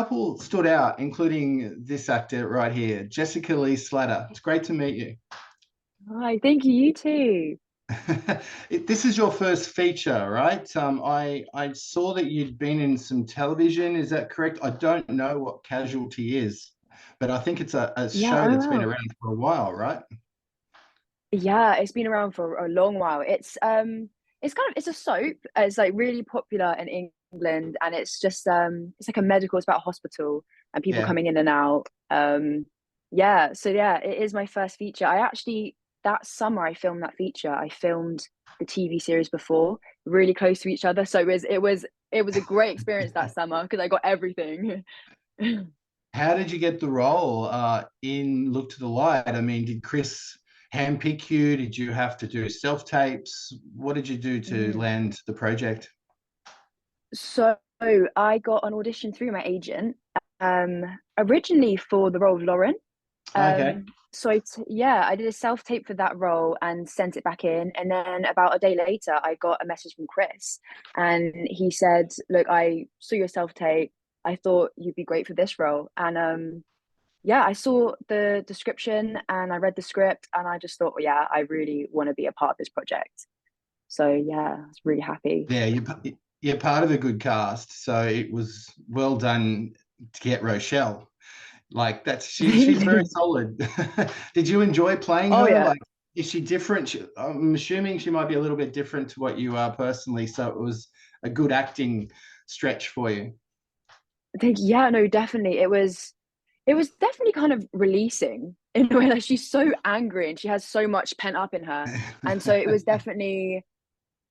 couple stood out, including this actor right here, Jessica Leigh-Slatter. It's great to meet you. Hi, thank you. You too. This is your first feature, right? I saw that you'd been in some television. Is that correct? I don't know what Casualty is, but I think it's a Yeah. show Oh, that's been wow. around for a while, right? Yeah, it's been around for a long while. It's a soap. It's like really popular in England, and it's like a medical. It's about a hospital and people Yeah. coming in and out. Yeah. So yeah, it is my first feature. I actually that summer I filmed that feature. I filmed the TV series before, really close to each other. So it was a great experience that summer because I got everything. How did you get the role in Look to the Light? I mean, did Chris handpick you? Did you have to do self-tapes? What did you do to Mm. land the project? So I got an audition through my agent, um, originally for the role of Lauren. Okay. Yeah, I did a self tape for that role and sent it back in. And then about a day later, I got a message from Chris, and he said, "Look, I saw your self tape. I thought you'd be great for this role." And yeah, I saw the description and I read the script, and I just thought, well, yeah, I really want to be a part of this project. So yeah, I was really happy. Yeah, you're part of a good cast, so it was well done to get Rochelle. Like that's she's Thank very you. solid. Did you enjoy playing Oh her? yeah. Like, is she different? I'm assuming she might be a little bit different to what you are personally, so it was a good acting stretch for you. Yeah, no, definitely. It was definitely kind of releasing in a way that she's so angry and she has so much pent up in her. And so it was definitely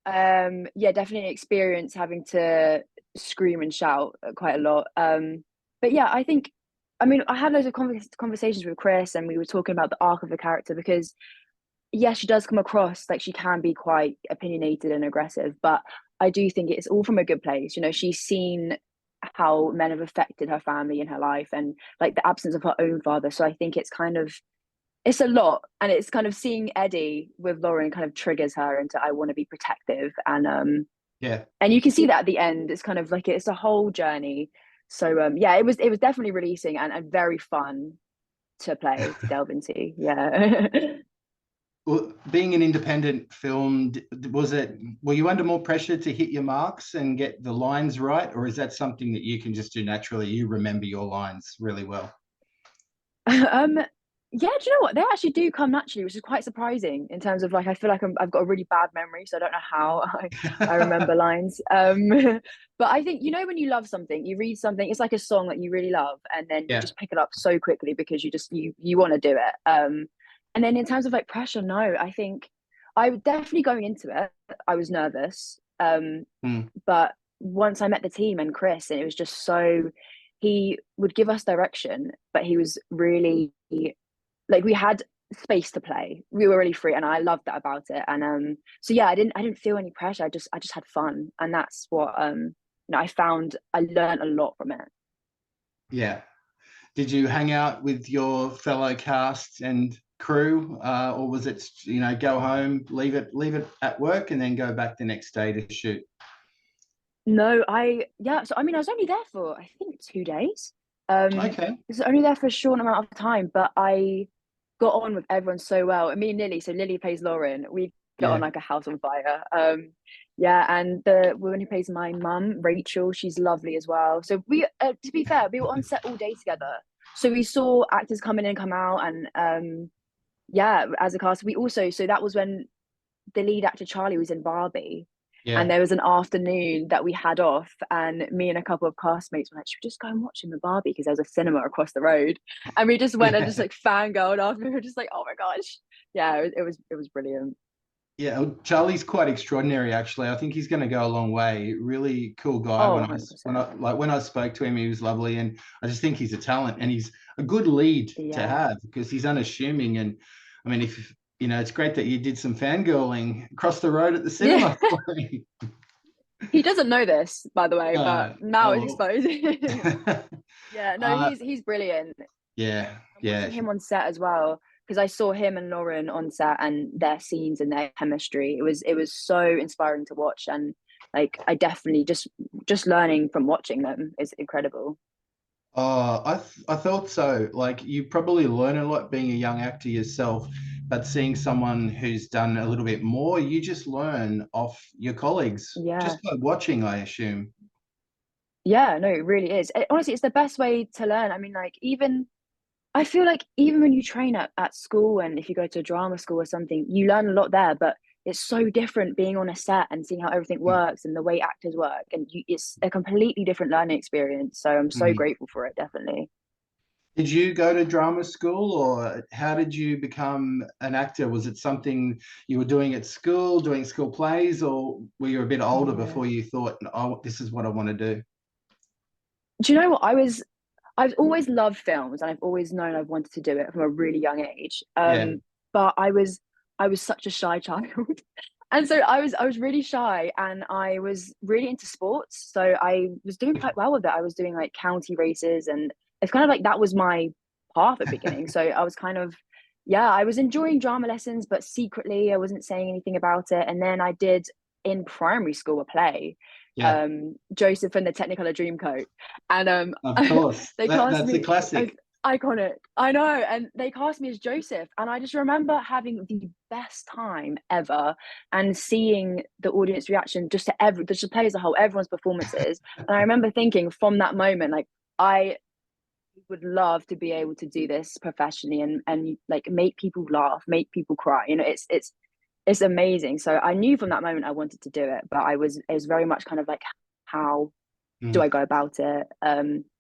yeah, definitely an experience having to scream and shout quite a lot. But yeah, I mean, I had loads of conversations with Chris and we were talking about the arc of the character because yeah, she does come across like she can be quite opinionated and aggressive, but I do think it's all from a good place. You know, she's seen how men have affected her family and her life and like the absence of her own father. So I think it's a lot. And it's kind of seeing Eddie with Lauren kind of triggers her into I want to be protective. Yeah. And you can see that at the end. It's kind of like it's a whole journey. So yeah, it was definitely releasing and very fun to play, to delve into. Yeah. Well, being an independent film, was it, were you under more pressure to hit your marks and get the lines right, or is that something that you can just do naturally? You remember your lines really well. Um, yeah, do you know what? They actually do come naturally, which is quite surprising in terms of like I feel like I've got a really bad memory, so I don't know how I remember lines. But I think you know when you love something, you read something, it's like a song that you really love, and then you Yeah. just pick it up so quickly because you want to do it. And then in terms of like pressure, no, I think I was definitely going into it, I was nervous. Mm. But once I met the team and Chris, and it was just so he would give us direction, but he was really like we had space to play. We were really free, and I loved that about it. And so yeah, I didn't feel any pressure. I just had fun, and that's what I found. I learned a lot from it. Yeah. Did you hang out with your fellow cast and crew, or was it, go home, leave it at work, and then go back the next day to shoot? No, yeah. So I mean, I was only there for I think 2 days. Um, Okay. so only there for a short amount of time, but I got on with everyone so well. And me and Lily, so Lily plays Lauren. We get on Yeah. like a house on fire. Yeah, and the woman who plays my mum, Rachel, she's lovely as well. So to be fair, we were on set all day together. So we saw actors come in and come out, and yeah, as a cast, we also so that was when the lead actor Charlie was in Barbie, and Yeah. there was an afternoon that we had off, and me and a couple of castmates were like, "Should we just go and watch him in Barbie?" Because there was a cinema across the road, and we just went and just Yeah. like fangirled after. We were just like, "Oh my gosh!" Yeah, it was brilliant. Yeah, well, Charlie's quite extraordinary, actually. I think he's going to go a long way. Really cool guy. Oh, When I when 100%. I like when I spoke to him, he was lovely, and I just think he's a talent, and he's a good lead to Yeah. have because he's unassuming. And I mean, if it's great that you did some fangirling across the road at the Yeah. cinema. He doesn't know this, by the way, but now it's Oh, exposed. Yeah, no, uh, he's brilliant. yeah, And yeah, watching him on set as well, because I saw him and Lauren on set and their scenes and their chemistry. It was so inspiring to watch, and like I definitely just learning from watching them is incredible. I thought so. Like you probably learn a lot being a young actor yourself, but seeing someone who's done a little bit more, you just learn off your colleagues Yeah. just by watching, I assume. Yeah, no, it really is. Honestly, it's the best way to learn. I mean, like, even I feel like even when you train at school and if you go to drama school or something, you learn a lot there, but it's so different being on a set and seeing how everything works and the way actors work. And it's a completely different learning experience. So I'm so Mhm. grateful for it, definitely. Did you go to drama school, or how did you become an actor? Was it something you were doing at school, doing school plays, or were you a bit older Yeah. before you thought, oh, this is what I want to do? Do you know what? I've always loved films and I've always known I've wanted to do it from a really young age. Yeah. But I was such a shy child. And so I was really shy and I was really into sports. So I was doing quite well with it. I was doing like county races and it's kind of like that was my path at the beginning. So I was kind of yeah, I was enjoying drama lessons, but secretly I wasn't saying anything about it. And then I did in primary school a play, Yeah, Joseph and the Technicolor Dreamcoat. And of course. they cast That's a me as classic. iconic. I know, and they cast me as Joseph, and I just remember having the best time ever, and seeing the audience reaction just to just the play as a whole, everyone's performances. And I remember thinking from that moment, like I would love to be able to do this professionally and like make people laugh, make people cry. You know, it's amazing. So I knew from that moment I wanted to do it, but it was very much kind of like how do Mm, I go about it?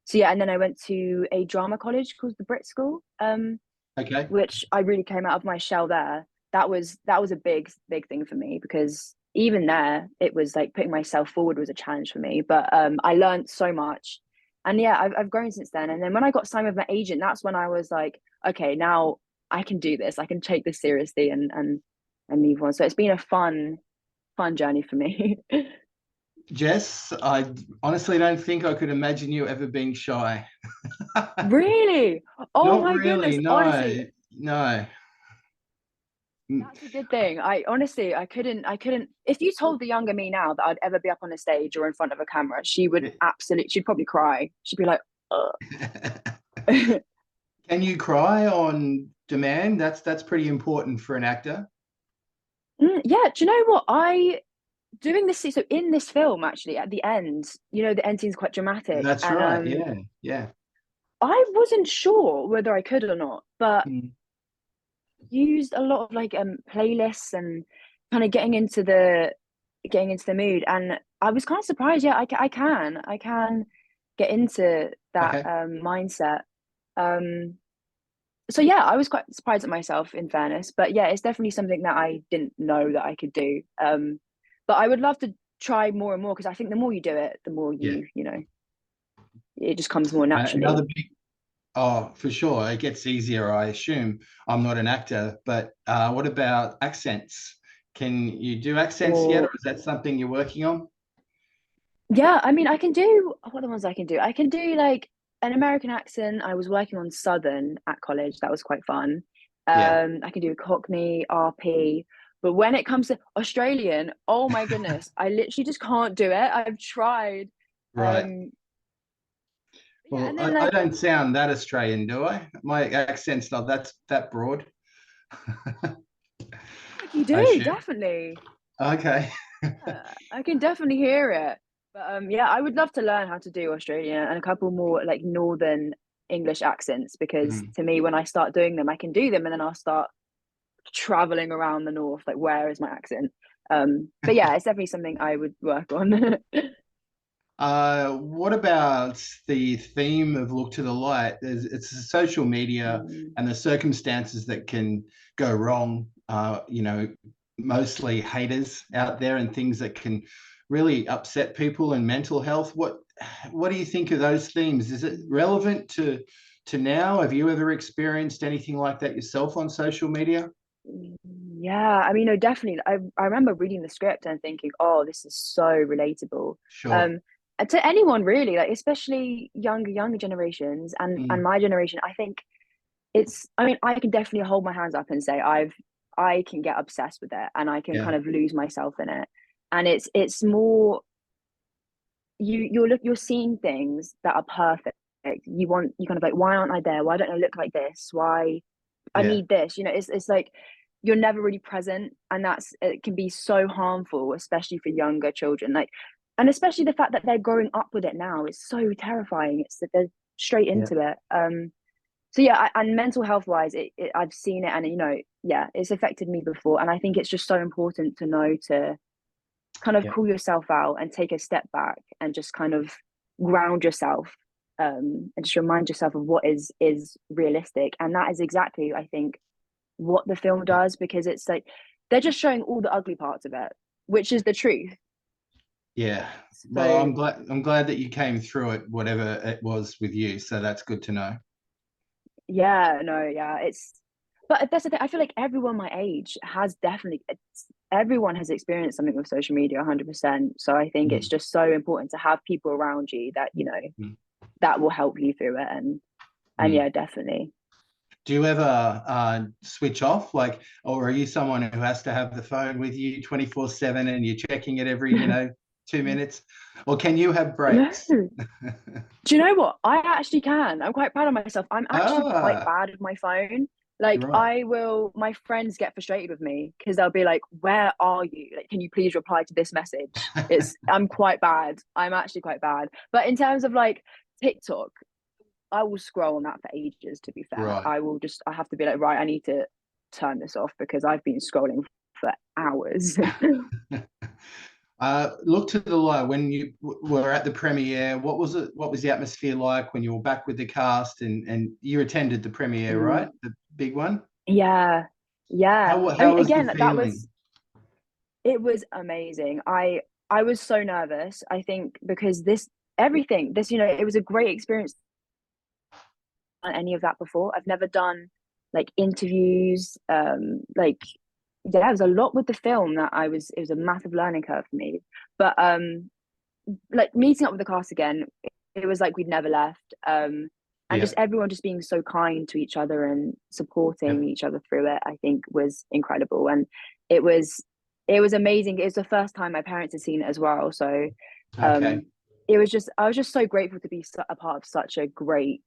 So yeah, and then I went to a drama college called the Brit School, okay. which I really came out of my shell there. That was a big thing for me because even there, it was like putting myself forward was a challenge for me. But I learned so much, and yeah, I've grown since then. And then when I got signed with my agent, that's when I was like, okay, now I can do this. I can take this seriously and move on. So it's been a fun journey for me. Jess, I honestly don't think I could imagine you ever being shy. Really? Oh Not my really, goodness. Honestly, no, no. Mm, that's a good thing. I honestly, I couldn't. If you told the younger me now that I'd ever be up on a stage or in front of a camera, she'd probably cry. She'd be like, ugh. Can you cry on demand? That's pretty important for an actor. Yeah, do you know what? Doing this, so in this film, actually, at the end, you know, the end scene's quite dramatic. That's And right. Yeah, yeah. I wasn't sure whether I could or not, but Mm. used a lot of like playlists and kind of getting into the mood and I was kind of surprised yeah I can get into that Okay. mindset um so yeah I was quite surprised at myself in fairness but yeah it's definitely something that I didn't know that I could do but I would love to try more and more because I think the more you do it the more Yeah. you know it just comes more naturally. Another big, oh, for sure. It gets easier, I assume. I'm not an actor, but what about accents? Can you do accents yet, or Or is that something you're working on? yeah, I mean, I can do what are the ones I can do? I can do like an American accent. I was working on Southern at college. That was quite fun. Yeah. I can do Cockney, RP. But when it comes to Australian, oh my goodness, I literally just can't do it. I've tried. Right. Um, yeah, Well, and then I like don't sound that Australian, do I? My accent's not that broad. like you I do, assume. definitely. Okay. Yeah, I can definitely hear it. But yeah, I would love to learn how to do Australian and a couple more like Northern English accents because Mm. to me, when I start doing them, I can do them and then I'll start traveling around the north. Like, where is my accent? But yeah, it's definitely something I would work on. What about the theme of Look to the Light? It's the social media Mm, and the circumstances that can go wrong. Mostly haters out there and things that can really upset people and mental health. What do you think of those themes? Is it relevant to now? Have you ever experienced anything like that yourself on social media? yeah, I mean, no, definitely. I remember reading the script and thinking, oh, this is so relatable. Sure. Um, and to anyone really, like especially younger generations and Mm, my generation, I think it's I mean I can definitely hold my hands up and say I can get obsessed with it and I can yeah. kind of lose myself in it and it's more you're seeing things that are perfect you kind of like, why aren't I there? Why don't I look like this? Why I Yeah. need this? It's like you're never really present, and it can be so harmful, especially for younger children. Like, and especially the fact that they're growing up with it now is so terrifying. It's that they're straight Yeah. into it. So yeah, and mental health wise, I've seen it, and yeah, it's affected me before, and I think it's just so important to know to kind of Yeah. call yourself out and take a step back and just kind of ground yourself, and just remind yourself of what is realistic, and that is exactly, I think, what the film Yeah. does, because it's like they're just showing all the ugly parts of it, which is the truth. Yeah. Well, So I'm glad that you came through it, whatever it was with you. So that's good to know. yeah, no, yeah, but that's the thing. I feel like everyone my age has definitely, everyone has experienced something with social media 100%. So I think it's Mm. just so important to have people around you that, Mm. that will help you through it. And Mm. yeah, definitely. Do you ever switch off, like, or are you someone who has to have the phone with you 24/7 and you're checking it every, 2 minutes? Or can you have No. breaks? Do you know what? I actually can. I'm quite proud of myself. I'm actually quite Ah, bad with my phone. Like, right. my friends get frustrated with me because they'll be like, "Where are you? Like, can you please reply to this message?" I'm quite bad. I'm actually quite bad. But in terms of like TikTok, I will scroll on that for ages, to be fair. Right. I have to be like, right, I need to turn this off because I've been scrolling for hours. Look to the light when you were at the premiere. What was it? What was the atmosphere like when you were back with the cast and you attended the premiere, Mm, right? The big one. yeah. Yeah. I How mean, was the again, feeling? it was amazing. I was so nervous, I think, because this, it was a great experience on any of that before. I've never done like interviews, like yeah, there was a lot with the film that it was a massive learning curve for me. But like meeting up with the cast again, it was like we'd never left. And Yeah. just everyone just being so kind to each other and supporting Yeah. each other through it, I think was incredible. And it was it was amazing. It was the first time my parents had seen it as well. So Okay. um I was just so grateful to be a part of such a great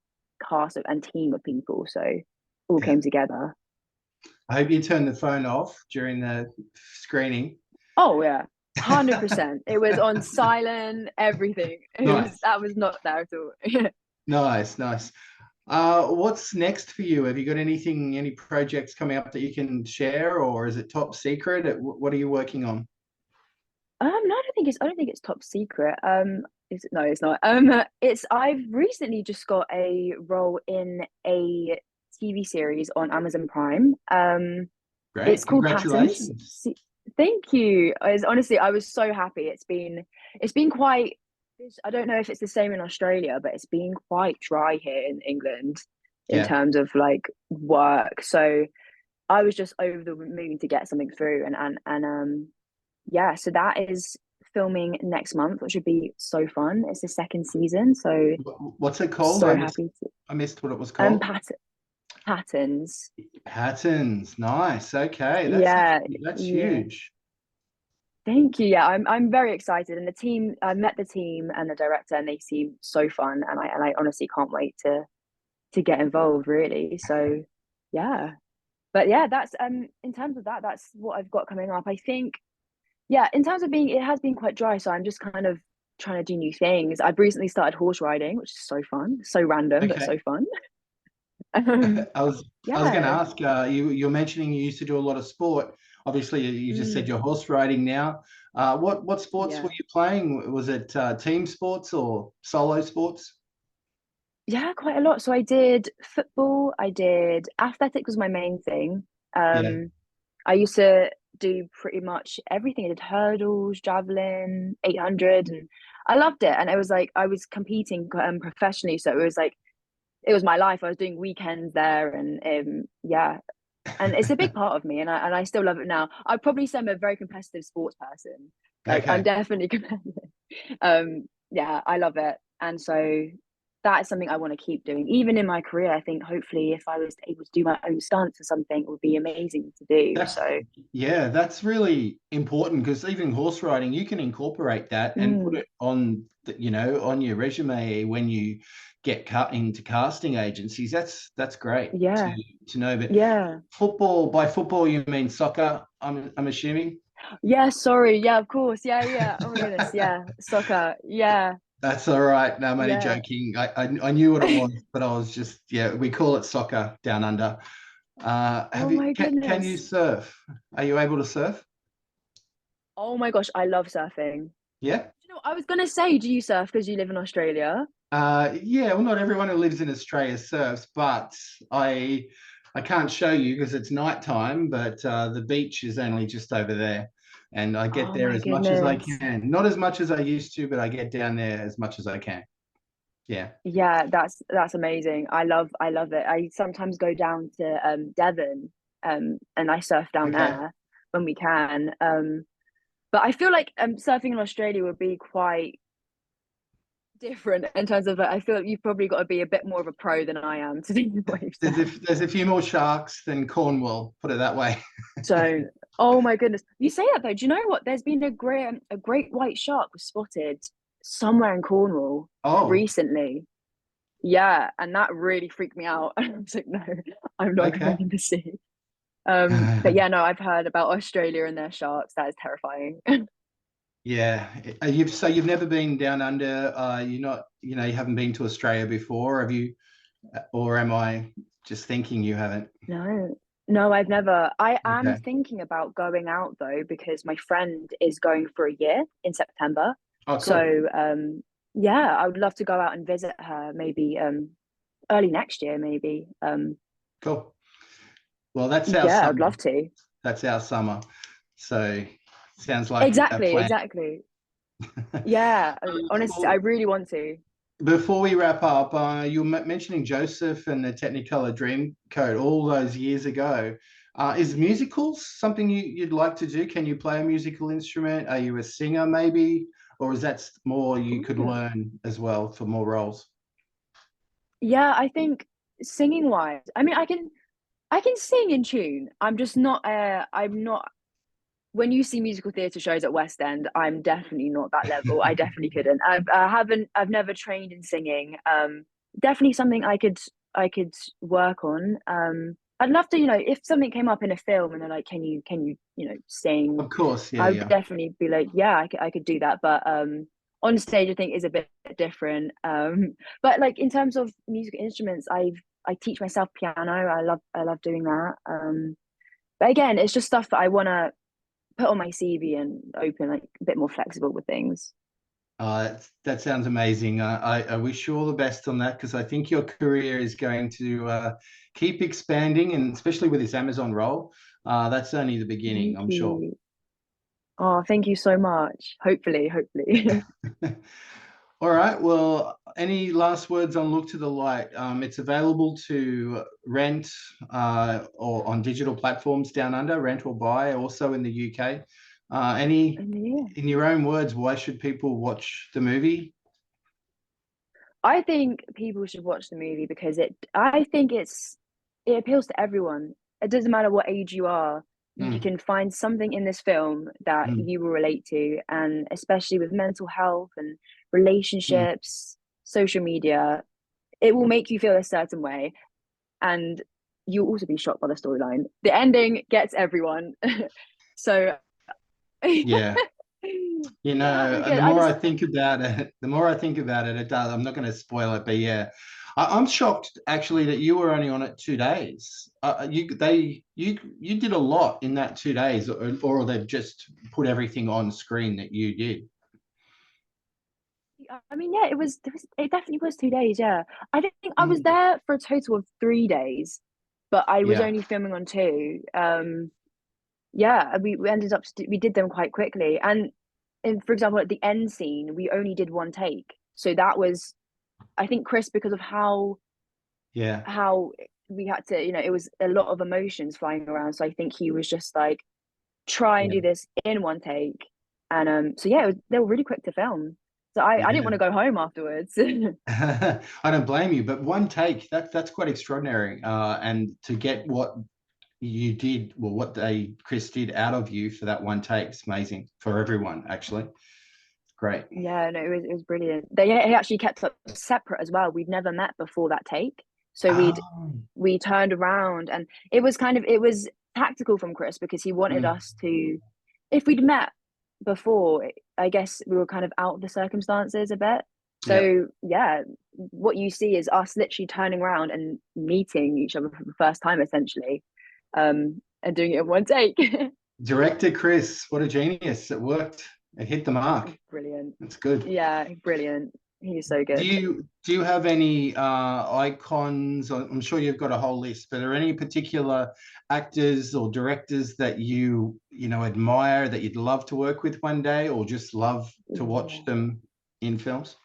cast and team of people. So all Yeah. came together. I hope you turned the phone off during the screening. Oh yeah, 100%. It was on silent, everything. Nice. That was not there at all. Nice. Nice. What's next for you? Have you got any projects coming up that you can share, or is it top secret? What are you working on? No, I don't think it's top secret. No, it's not. I've recently just got a role in a TV series on Amazon Prime. It's Great. called Patterns. Congratulations. Thank you. Honestly, I was so happy. It's been quite. I don't know if it's the same in Australia, but it's been quite dry here in England in Yeah. terms of like work. So I was just over the moon to get something through, and yeah, so that is filming next month, which would be so fun. It's the second season, so What's it called? so happy to I missed what it was called. patterns. Patterns. Nice. Okay. Yeah, That's yeah. huge. Thank you. Yeah, I'm very excited, and the team. I met the team and the director, and they seem so fun, and I honestly can't wait to get involved. Really, so yeah. But yeah, that's in terms of that, that's what I've got coming up. I think yeah, in terms of it has been quite dry, so I'm just kind of trying to do new things. I've recently started horse riding, which is so fun, so random but Okay. so fun. Um, I was going to yeah. ask, you're mentioning you used to do a lot of sport. Obviously, you just said Mm, you're horse riding now. What sports were yeah. you playing? Was it team sports or solo sports? Yeah, quite a lot. So I did football, I did athletics was my main thing. Yeah. I used to do pretty much everything. I did hurdles, javelin, 800, and I loved it. And it was like I was competing professionally, so it was like it was my life. I was doing weekends there, and yeah, and it's a big part of me, and I still love it now. I'd probably say I'm a very competitive sports person. Like I'm Okay. definitely competitive. Yeah, I love it, and so that is something I want to keep doing, even in my career. I think hopefully, if I was able to do my own stunts or something, it would be amazing to do. That's So, yeah, that's really important because even horse riding, you can incorporate that and put mm, it on, on your resume when you get cut into casting agencies. That's great Yeah, to know. But yeah, football, by football you mean soccer, I'm assuming. yeah. Sorry, yeah, of course, yeah, yeah. Oh my goodness, yeah, soccer, yeah, That's all right. No, I'm only yeah. joking. I knew what it was, but I was just, yeah, we call it soccer down under. Oh my Can you goodness. surf? Are you able to surf? Oh my gosh, I love surfing. Yeah. You know, I was gonna say, do you surf because you live in Australia? Yeah, well, not everyone who lives in Australia surfs, but I can't show you because it's nighttime, but the beach is only just over there. And I get Oh there my as much as I goodness. can. Not as much as I used to, but I get down there as much as I can. Yeah. Yeah, that's amazing. I love it. I sometimes go down to Devon and I surf down Okay. there when we can. But I feel like surfing in Australia would be quite different in terms of like, I feel like you've probably got to be a bit more of a pro than I am to do the wave surf. There's a few more sharks than Cornwall, put it that way. So, oh my goodness. You say that though, do you know what? There's been a great white shark was spotted somewhere in Cornwall Oh, recently. Yeah, and that really freaked me out. I was like, no, I'm not going okay. in the sea. But yeah, no, I've heard about Australia and their sharks. That is terrifying. Yeah. You've never been down under, you're not, you haven't been to Australia before, have you? Or am I just thinking you haven't? No, no, I've never. I am Okay. thinking about going out though because my friend is going for a year in September. Oh, cool. So, yeah, I would love to go out and visit her maybe early next year, maybe. Cool. Well, that's our Yeah, I'd summer. love to. That's our summer. So sounds like a Exactly, plan. exactly. Yeah, honestly, I Well, really want to. before we wrap up, you were mentioning Joseph and the Technicolor Dreamcoat all those years ago. Is musicals something you'd like to do? Can you play a musical instrument? Are you a singer, maybe? Or is that more you could Ooh. learn as well for more roles? Yeah, I think singing wise, I mean, I can sing in tune. I'm just not. I'm not. When you see musical theatre shows at West End, I'm definitely not that level. I definitely couldn't. I haven't. I've never trained in singing. Definitely something I could work on. I'd love to. You know, if something came up in a film and they're like, you know, sing? Of course, yeah, I would yeah. definitely be like, yeah, I could do that. But on stage, I think is a bit different. But like in terms of musical instruments, I teach myself piano. I love doing that. But again, it's just stuff that I want to put on my CV and open, like a bit more flexible with things. That sounds amazing. I wish you all the best on that because I think your career is going to keep expanding, and especially with this Amazon role, that's only the beginning, Thank I'm sure. you. Oh, thank you so much. Hopefully, hopefully. All right. Well, any last words on Look to the Light? It's available to rent or on digital platforms down under, rent or buy, also in the UK. Any, And yeah, in your own words, why should people watch the movie? I think people should watch the movie because it appeals to everyone. It doesn't matter what age you are. You Mm, can find something in this film that mm, you will relate to, and especially with mental health and mm. relationships, social media, it will make you feel a certain way. And you'll also be shocked by the storyline. The ending gets everyone. So Yeah. oh my god, The I more I just think about it, the more I think about it, it does. I'm not going to spoil it, but yeah, I'm shocked actually that you were only on it 2 days. You did a lot in that 2 days, or they've just put everything on screen that you did. I mean, yeah, it definitely was 2 days, yeah. I think I was Mm, there for a total of 3 days, but I was yeah, only filming on two. Yeah, we ended up we did them quite quickly. And for example, at the end scene, we only did one take. So that was I think Chris, because of yeah, how we had to, you know, it was a lot of emotions flying around. So I think he was just like, try and yeah, do this in one take. And so yeah, they were really quick to film. So I didn't yeah. want to go home afterwards. I don't blame you, but one take that's quite extraordinary. And to get what you did, well, what Chris did out of you for that one take is amazing for everyone, actually. Great. Yeah, no, it was brilliant. He actually kept us separate as well. We'd never met before that take, so Oh, we turned around, and it was tactical from Chris because he wanted mm, us to, if we'd met before, I guess we were kind of out of the circumstances a bit. yeah. So yeah, what you see is us literally turning around and meeting each other for the first time, essentially, and doing it in one take. Director Chris, what a genius. It worked. It hit the mark. Brilliant. That's good. Yeah, brilliant. He's so Do good. you have any icons? I'm sure you've got a whole list, but are there any particular actors or directors that you know admire that you'd love to work with one day, or just love to watch Yeah, them in films?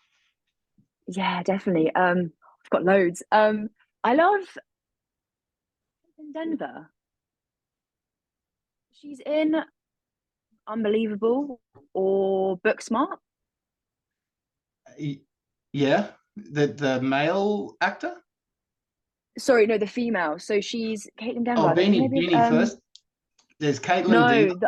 yeah, definitely. I've got loads. I love in Denver. She's in Unbelievable or Booksmart. Y- Yeah, the male actor. Sorry, no, the female. So she's Caitlin Denver. Oh, I don't know, maybe Beanie first. There's Caitlin Dever.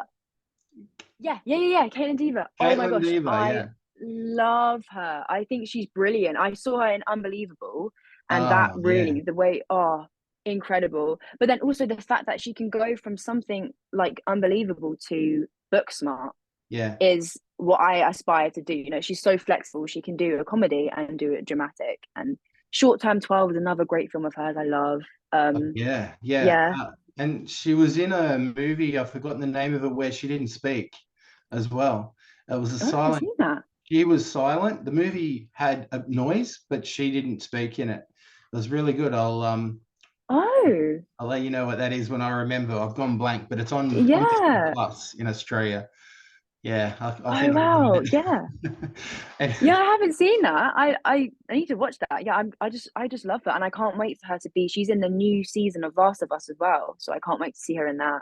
no, yeah, Caitlin Diva. Oh my Caitlin gosh, Dever, I yeah. love her. I think she's brilliant. I saw her in Unbelievable, and that Oh, yeah, really, the way, oh, incredible. But then also the fact that she can go from something like Unbelievable to Booksmart yeah. is what I aspire to do. You know, she's so flexible. She can do a comedy and do it dramatic. And Short Term 12 is another great film of hers I love. Yeah, yeah. Yeah. And she was in a movie, I've forgotten the name of it, where she didn't speak as well. It was a Oh, I haven't silent, seen that. she was silent. The movie had a noise, but she didn't speak in it. It was really good. Oh, I'll let you know what that is when I remember. I've gone blank, but it's on Disney yeah. Plus in Australia. Yeah, I Oh, think I've got wow. it. Yeah. And Yeah, I haven't seen that. I need to watch that. Yeah, I just love her, and I can't wait for her to be. She's in the new season of Last of Us as well, so I can't wait to see her in that.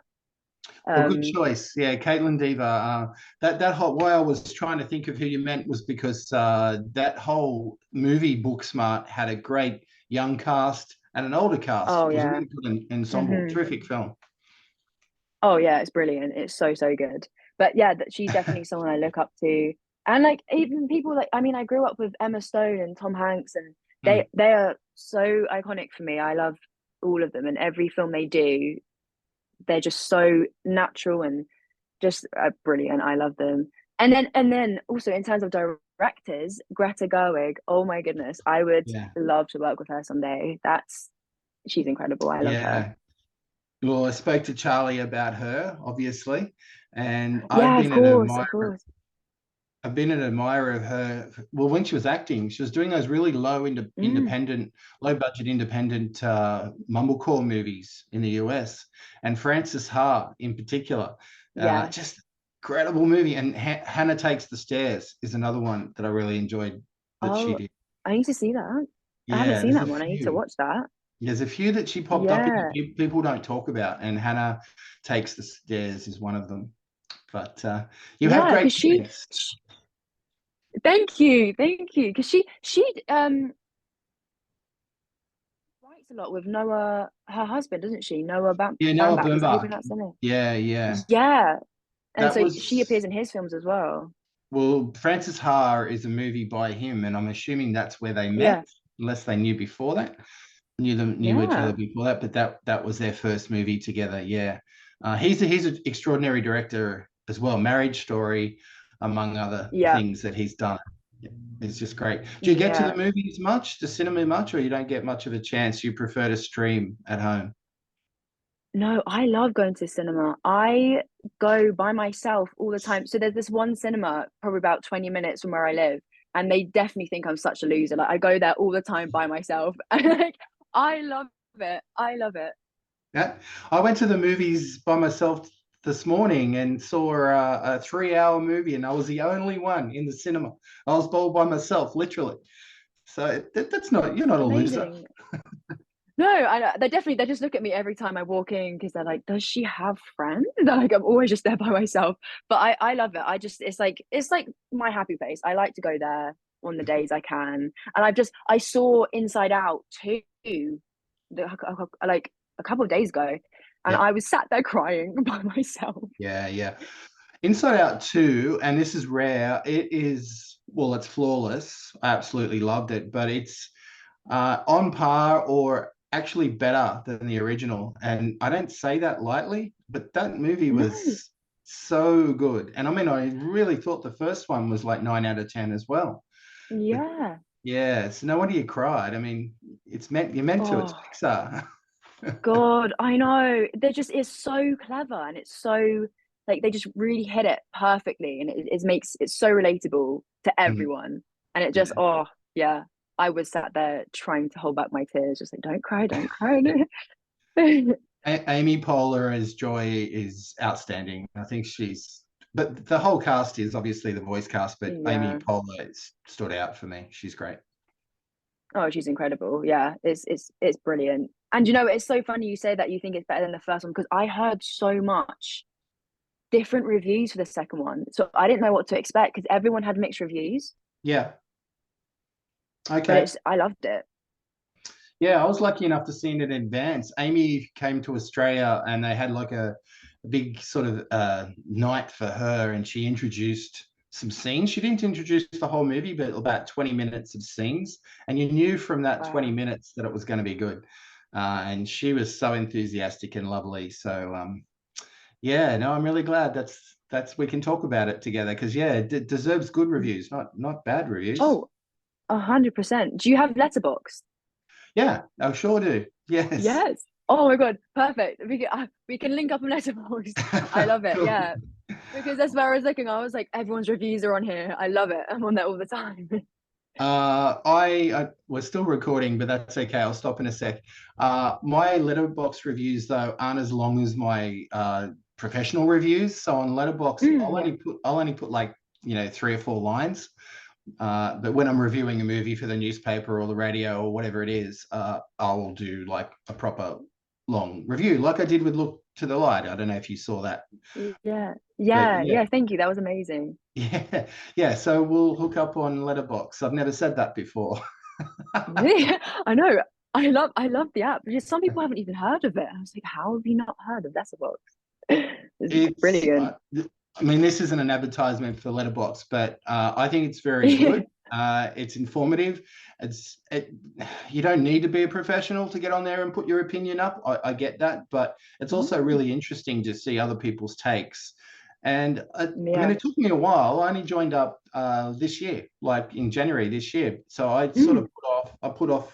well, good Um, choice. Yeah, Caitlin Dever. That whole why I was trying to think of who you meant was because that whole movie Booksmart had a great young cast and an older cast. oh It was a yeah. really good ensemble. Hmm. Terrific film. Oh yeah, it's brilliant. It's so so good. But yeah, that she's definitely someone I look up to. And like even people like I mean, I grew up with Emma Stone and Tom Hanks, and Hmm. they are so iconic for me. I love all of them, and every film they do, they're just so natural and just brilliant. I love them. And then also in terms of directors, Greta Gerwig. Oh my goodness, I would Yeah, love to work with her someday. She's incredible. I love her. yeah. Well, I spoke to Charlie about her, obviously, and Yeah, of course, of course. I've been an admirer of her. Well, when she was acting, she was doing those really Mm, low budget independent mumblecore movies in the US, and Frances Ha in particular, just yes. incredible movie. And Hannah Takes the Stairs is another one that I really enjoyed that she Oh, did. I need to see that. I haven't Yeah, seen there's a that one. I need to few. watch that. There's a few that she popped up in that Yeah. people don't talk about, and Hannah Takes the Stairs is one of them. But you have Yeah, great because kids. thank you, thank you. Because she writes a lot with Noah, her husband, doesn't she? Noah Yeah, Noah Baumbach. Is that how you Baumbach. pronounce the name? Yeah, yeah. Yeah. And That so she was appears in his films as well. well, Francis Ha is a movie by him, and I'm assuming that's where they met, Yeah. unless they knew before that, knew each other Yeah. before that. But that was their first movie together. Yeah, he's an extraordinary director as well. Marriage Story, among other Yeah. things that he's done. Yeah, it's just great. Do you get to the Yeah. movies much, the cinema much, or you don't get much of a chance? You prefer to stream at home? No, I love going to cinema. I go by myself all the time. So there's this one cinema, probably about 20 minutes from where I live, and they definitely think I'm such a loser. Like I go there all the time by myself. And like I love it. I love it. Yeah, I went to the movies by myself this morning and saw a 3 hour movie, and I was the only one in the cinema. I was all by myself, literally. So that's not, you're not a loser. Amazing. No, I know. They just look at me every time I walk in because they're like, does she have friends? They're like, I'm always just there by myself. But I love it. I just it's like my happy place. I like to go there on the days I can. And I saw Inside Out 2 like a couple of days ago, and Yeah, I was sat there crying by myself. yeah, yeah. Inside Out 2, and this is rare, it is, well, it's flawless. I absolutely loved it, but it's on par or actually better than the original. And I don't say that lightly, but that movie No. was so good. And I mean, I really thought the first one was like 9 out of 10 as well. But Yeah. yeah, it's no wonder you cried. I mean, you're meant to, it's Oh Pixar. God, I know. They're just it's so clever and it's so like they just really hit it perfectly and it makes it so relatable to Mm, everyone. And it just yeah. oh yeah. I was sat there trying to hold back my tears, just like, don't cry, don't cry. Amy Poehler as Joy is outstanding. I think but the whole cast is obviously the voice cast, but Amy Yeah. Poehler stood out for me. She's great. Oh, she's incredible. Yeah, it's brilliant. And you know, it's so funny you say that you think it's better than the first one because I heard so much different reviews for the second one. So I didn't know what to expect because everyone had mixed reviews, Yeah. but Okay. it's I loved it. Yeah, I was lucky enough to see it in advance. Amy came to Australia and they had like a big sort of night for her, and she introduced some scenes. She didn't introduce the whole movie, but about 20 minutes of scenes. And you knew from that 20 Wow. minutes that it was going to be good. And she was so enthusiastic and lovely. So yeah, no, I'm really glad that's we can talk about it together because yeah, it deserves good reviews, not bad reviews. Oh, 100%. Do you have letterbox? Yeah, I sure do. Yes. Yes. Oh my God, perfect. We can link up on letterbox. I love it. Cool. Yeah, because that's where I was looking. I was like, everyone's reviews are on here. I love it. I'm on there all the time. We're still recording, but that's okay. I'll stop in a sec. My letterbox reviews though aren't as long as my professional reviews. So on letterbox, Yeah. I'll only put like 3 or 4 lines. But when I'm reviewing a movie for the newspaper or the radio or whatever it is, I'll do like a proper long review, like I did with Look to the Light. I don't know if you saw that, Yeah. but Yeah. yeah, Yeah. Thank you. That was amazing. yeah, yeah. So we'll hook up on Letterbox. I've never said that before. Yeah, I know. I love the app because some people haven't even heard of it. I was like, how have you not heard of Letterbox? It's It's, brilliant. I mean, this isn't an advertisement for Letterbox, but I think it's very good. It's informative. You don't need to be a professional to get on there and put your opinion up. I get that, but it's also Mm, really interesting to see other people's takes. And I mean, yeah. it took me a while. I only joined up this year, like in January this year. So I sort of Mm, put off